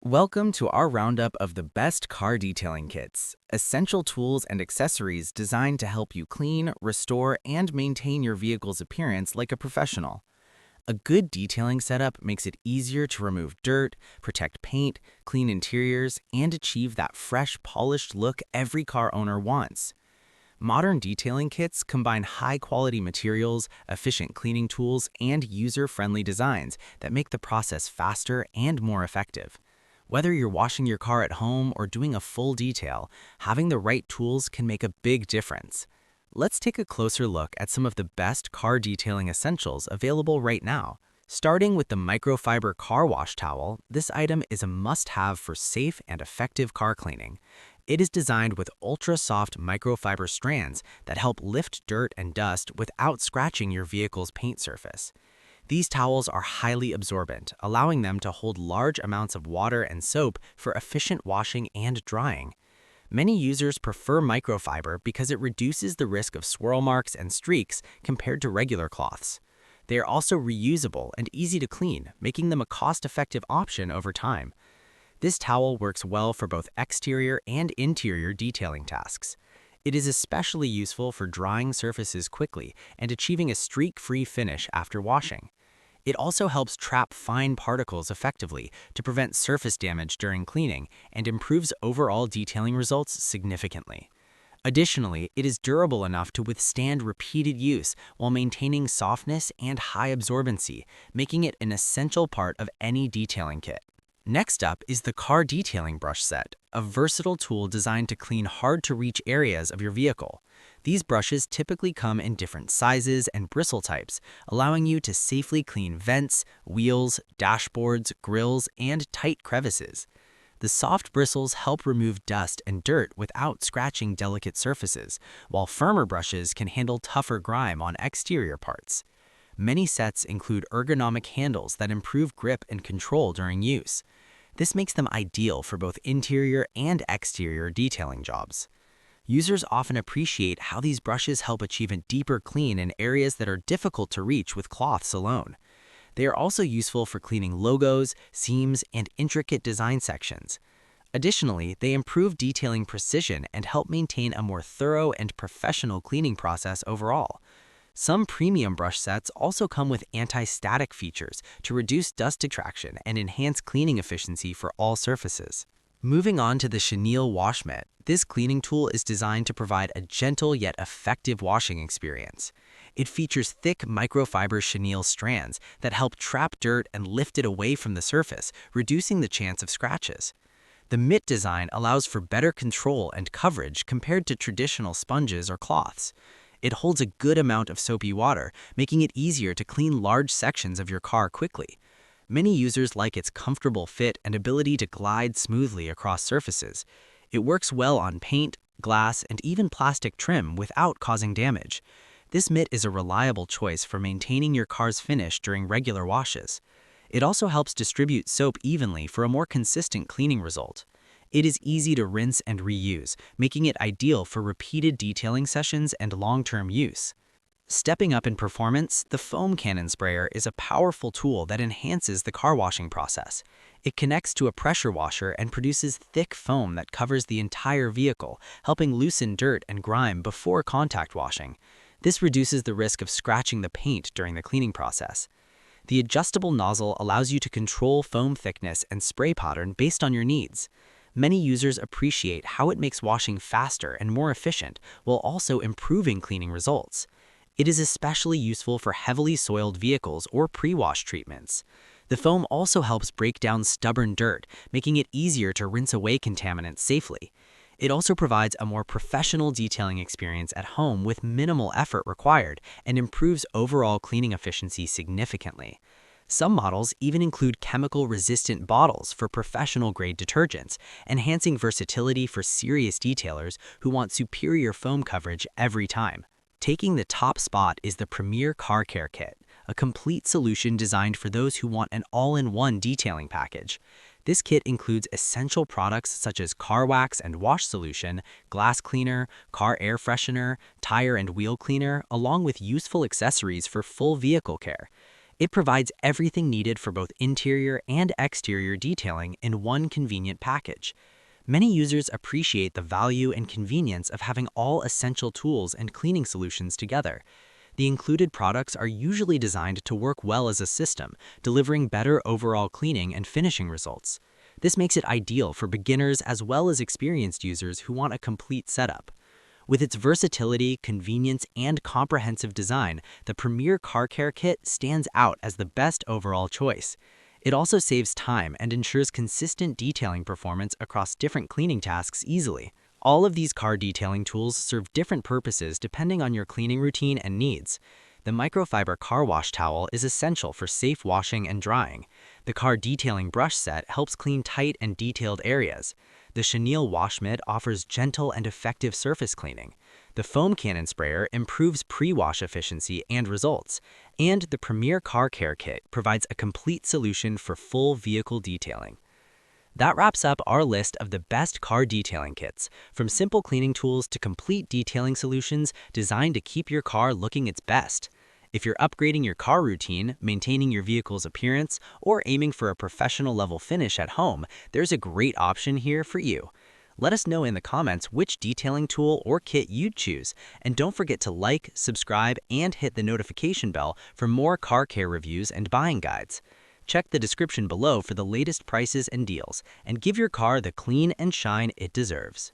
Welcome to our roundup of the best car detailing kits, essential tools and accessories designed to help you clean, restore, and maintain your vehicle's appearance like a professional. A good detailing setup makes it easier to remove dirt, protect paint, clean interiors, and achieve that fresh, polished look every car owner wants. Modern detailing kits combine high-quality materials, efficient cleaning tools, and user-friendly designs that make the process faster and more effective. Whether you're washing your car at home or doing a full detail, having the right tools can make a big difference. Let's take a closer look at some of the best car detailing essentials available right now. Starting with the microfiber car wash towel, this item is a must-have for safe and effective car cleaning. It is designed with ultra-soft microfiber strands that help lift dirt and dust without scratching your vehicle's paint surface. These towels are highly absorbent, allowing them to hold large amounts of water and soap for efficient washing and drying. Many users prefer microfiber because it reduces the risk of swirl marks and streaks compared to regular cloths. They are also reusable and easy to clean, making them a cost-effective option over time. This towel works well for both exterior and interior detailing tasks. It is especially useful for drying surfaces quickly and achieving a streak-free finish after washing. It also helps trap fine particles effectively to prevent surface damage during cleaning and improves overall detailing results significantly. Additionally, it is durable enough to withstand repeated use while maintaining softness and high absorbency, making it an essential part of any detailing kit. Next up is the car detailing brush set, a versatile tool designed to clean hard-to-reach areas of your vehicle. These brushes typically come in different sizes and bristle types, allowing you to safely clean vents, wheels, dashboards, grills, and tight crevices. The soft bristles help remove dust and dirt without scratching delicate surfaces, while firmer brushes can handle tougher grime on exterior parts. Many sets include ergonomic handles that improve grip and control during use. This makes them ideal for both interior and exterior detailing jobs. Users often appreciate how these brushes help achieve a deeper clean in areas that are difficult to reach with cloths alone. They are also useful for cleaning logos, seams, and intricate design sections. Additionally, they improve detailing precision and help maintain a more thorough and professional cleaning process overall. Some premium brush sets also come with anti-static features to reduce dust attraction and enhance cleaning efficiency for all surfaces. Moving on to the chenille wash mitt, this cleaning tool is designed to provide a gentle yet effective washing experience. It features thick microfiber chenille strands that help trap dirt and lift it away from the surface, reducing the chance of scratches. The mitt design allows for better control and coverage compared to traditional sponges or cloths. It holds a good amount of soapy water, making it easier to clean large sections of your car quickly. Many users like its comfortable fit and ability to glide smoothly across surfaces. It works well on paint, glass, and even plastic trim without causing damage. This mitt is a reliable choice for maintaining your car's finish during regular washes. It also helps distribute soap evenly for a more consistent cleaning result. It is easy to rinse and reuse, making it ideal for repeated detailing sessions and long-term use. Stepping up in performance, the foam cannon sprayer is a powerful tool that enhances the car washing process. It connects to a pressure washer and produces thick foam that covers the entire vehicle, helping loosen dirt and grime before contact washing. This reduces the risk of scratching the paint during the cleaning process. The adjustable nozzle allows you to control foam thickness and spray pattern based on your needs. Many users appreciate how it makes washing faster and more efficient while also improving cleaning results. It is especially useful for heavily soiled vehicles or pre-wash treatments. The foam also helps break down stubborn dirt, making it easier to rinse away contaminants safely. It also provides a more professional detailing experience at home with minimal effort required and improves overall cleaning efficiency significantly. Some models even include chemical-resistant bottles for professional-grade detergents, enhancing versatility for serious detailers who want superior foam coverage every time. Taking the top spot is the Premier Car Care Kit, a complete solution designed for those who want an all-in-one detailing package. This kit includes essential products such as car wax and wash solution, glass cleaner, car air freshener, tire and wheel cleaner, along with useful accessories for full vehicle care. It provides everything needed for both interior and exterior detailing in one convenient package. Many users appreciate the value and convenience of having all essential tools and cleaning solutions together. The included products are usually designed to work well as a system, delivering better overall cleaning and finishing results. This makes it ideal for beginners as well as experienced users who want a complete setup. With its versatility, convenience, and comprehensive design, the Premier Car Care Kit stands out as the best overall choice. It also saves time and ensures consistent detailing performance across different cleaning tasks easily. All of these car detailing tools serve different purposes depending on your cleaning routine and needs. The microfiber car wash towel is essential for safe washing and drying. The car detailing brush set helps clean tight and detailed areas. The chenille wash mitt offers gentle and effective surface cleaning. The foam cannon sprayer improves pre-wash efficiency and results. And the Premier Car Care Kit provides a complete solution for full vehicle detailing. That wraps up our list of the best car detailing kits, from simple cleaning tools to complete detailing solutions designed to keep your car looking its best. If you're upgrading your car routine, maintaining your vehicle's appearance, or aiming for a professional level finish at home, there's a great option here for you. Let us know in the comments which detailing tool or kit you'd choose, and don't forget to like, subscribe, and hit the notification bell for more car care reviews and buying guides. Check the description below for the latest prices and deals, and give your car the clean and shine it deserves.